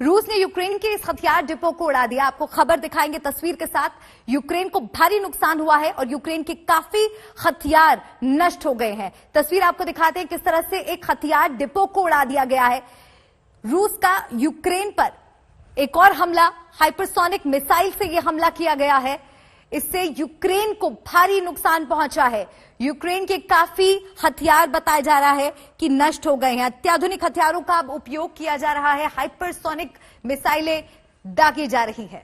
रूस ने यूक्रेन के इस हथियार डिपो को उड़ा दिया। आपको खबर दिखाएंगे तस्वीर के साथ। यूक्रेन को भारी नुकसान हुआ है और यूक्रेन के काफी हथियार नष्ट हो गए हैं। तस्वीर आपको दिखाते हैं किस तरह से एक हथियार डिपो को उड़ा दिया गया है। रूस का यूक्रेन पर एक और हमला, हाइपरसोनिक मिसाइल से यह हमला किया गया है। इससे यूक्रेन को भारी नुकसान पहुंचा है। यूक्रेन के काफी हथियार बताया जा रहा है कि नष्ट हो गए हैं। अत्याधुनिक हथियारों का अब उपयोग किया जा रहा है। हाइपरसोनिक मिसाइलें दागी जा रही है।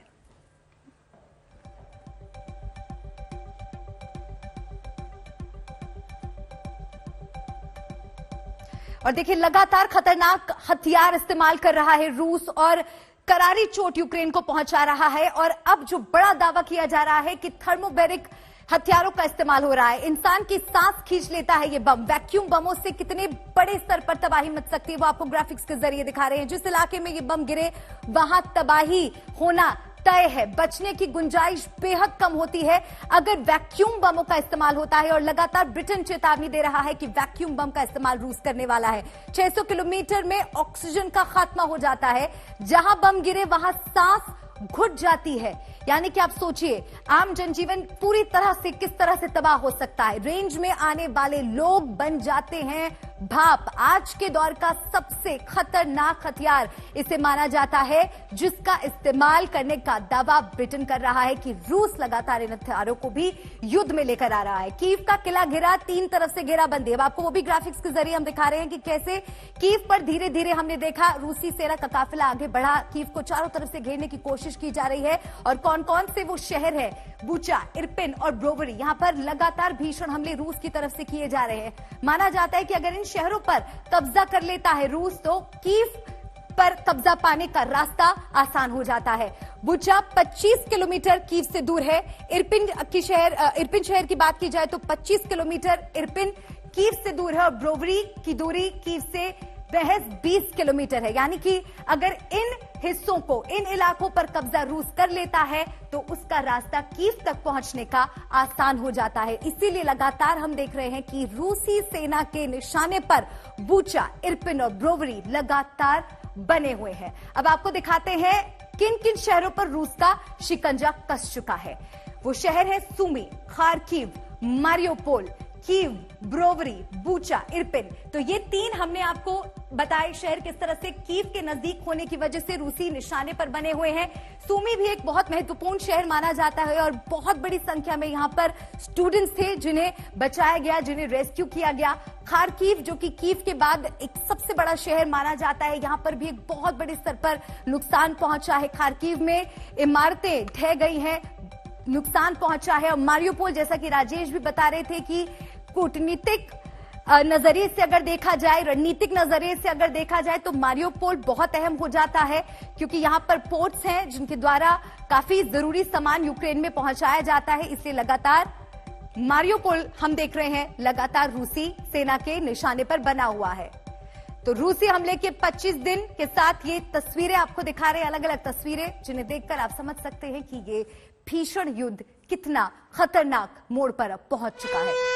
और देखिए, लगातार खतरनाक हथियार इस्तेमाल कर रहा है रूस और करारी चोट यूक्रेन को पहुंचा रहा है। और अब जो बड़ा दावा किया जा रहा है कि थर्मोबैरिक हथियारों का इस्तेमाल हो रहा है। इंसान की सांस खींच लेता है ये बम। वैक्यूम बमों से कितने बड़े स्तर पर तबाही मच सकती है वो आपको ग्राफिक्स के जरिए दिखा रहे हैं। जिस इलाके में ये बम गिरे वहां तबाही होना तय है। बचने की गुंजाइश बेहद कम होती है अगर वैक्यूम बमों का इस्तेमाल होता है। और लगातार ब्रिटेन चेतावनी दे रहा है कि वैक्यूम बम का इस्तेमाल रूस करने वाला है। 600 किलोमीटर में ऑक्सीजन का खात्मा हो जाता है। जहां बम गिरे वहां सांस घुट जाती है। यानी कि आप सोचिए, आम जनजीवन पूरी तरह से किस तरह से तबाह हो सकता है। रेंज में आने वाले लोग बन जाते हैं भाप। आज के दौर का सबसे खतरनाक हथियार इसे माना जाता है, जिसका इस्तेमाल करने का दावा ब्रिटेन कर रहा है कि रूस लगातार इन हथियारों को भी युद्ध में लेकर आ रहा है। कीव का किला घिरा, 3 तरफ से घेराबंदी। अब आपको वो भी ग्राफिक्स के जरिए हम दिखा रहे हैं कि कैसे कीव पर धीरे धीरे हमने देखा रूसी सेना का काफिला आगे बढ़ा। कीव को चारों तरफ से घेरने की कोशिश की जा रही है। और कौन कौन से वो शहर है, बुचा, इरपिन और ब्रोवरी, यहां पर लगातार भीषण हमले रूस की तरफ से किए जा रहे हैं। माना जाता है कि अगर इन शहरों पर कब्जा कर लेता है रूस तो कीव पर कब्जा पाने का रास्ता आसान हो जाता है। बुचा 25 किलोमीटर कीव से दूर है। इरपिन शहर की बात की जाए तो 25 किलोमीटर इरपिन कीव से दूर है। और ब्रोवरी की दूरी कीव से महज 20 किलोमीटर है। यानी कि अगर इन हिस्सों को, इन इलाकों पर कब्जा रूस कर लेता है तो उसका रास्ता कीव तक पहुंचने का आसान हो जाता है। इसीलिए लगातार हम देख रहे हैं कि रूसी सेना के निशाने पर बुचा, इरपिन और ब्रोवरी लगातार बने हुए हैं। अब आपको दिखाते हैं किन किन शहरों पर रूस का शिकंजा कस चुका है। वो शहर है सुमी, खार्किव, मारियोपोल, कीव, ब्रोवरी, बुचा, इरपिन। तो ये 3 हमने आपको बताए शहर किस तरह से कीव के नजदीक होने की वजह से रूसी निशाने पर बने हुए हैं। सुमी भी एक बहुत महत्वपूर्ण शहर माना जाता है और बहुत बड़ी संख्या में यहां पर स्टूडेंट्स थे जिन्हें बचाया गया, जिन्हें रेस्क्यू किया गया। खार्किव, जो कि कीव के बाद एक सबसे बड़ा शहर माना जाता है, यहां पर भी एक बहुत बड़े स्तर पर नुकसान पहुंचा है। खार्किव में इमारतें ढह गई हैं, नुकसान पहुंचा है। और मारियोपोल, जैसा कि राजेश भी बता रहे थे कि कूटनीतिक नजरिए से अगर देखा जाए, रणनीतिक नजरिए से अगर देखा जाए तो मारियोपोल बहुत अहम हो जाता है, क्योंकि यहां पर पोर्ट्स हैं जिनके द्वारा काफी जरूरी सामान यूक्रेन में पहुंचाया जाता है। इसलिए लगातार मारियोपोल हम देख रहे हैं लगातार रूसी सेना के निशाने पर बना हुआ है। तो रूसी हमले के 25 दिन के साथ ये तस्वीरें आपको दिखा रहे हैं, अलग अलग तस्वीरें, जिन्हें देखकर आप समझ सकते हैं कि ये भीषण युद्ध कितना खतरनाक मोड़ पर अब पहुंच चुका है।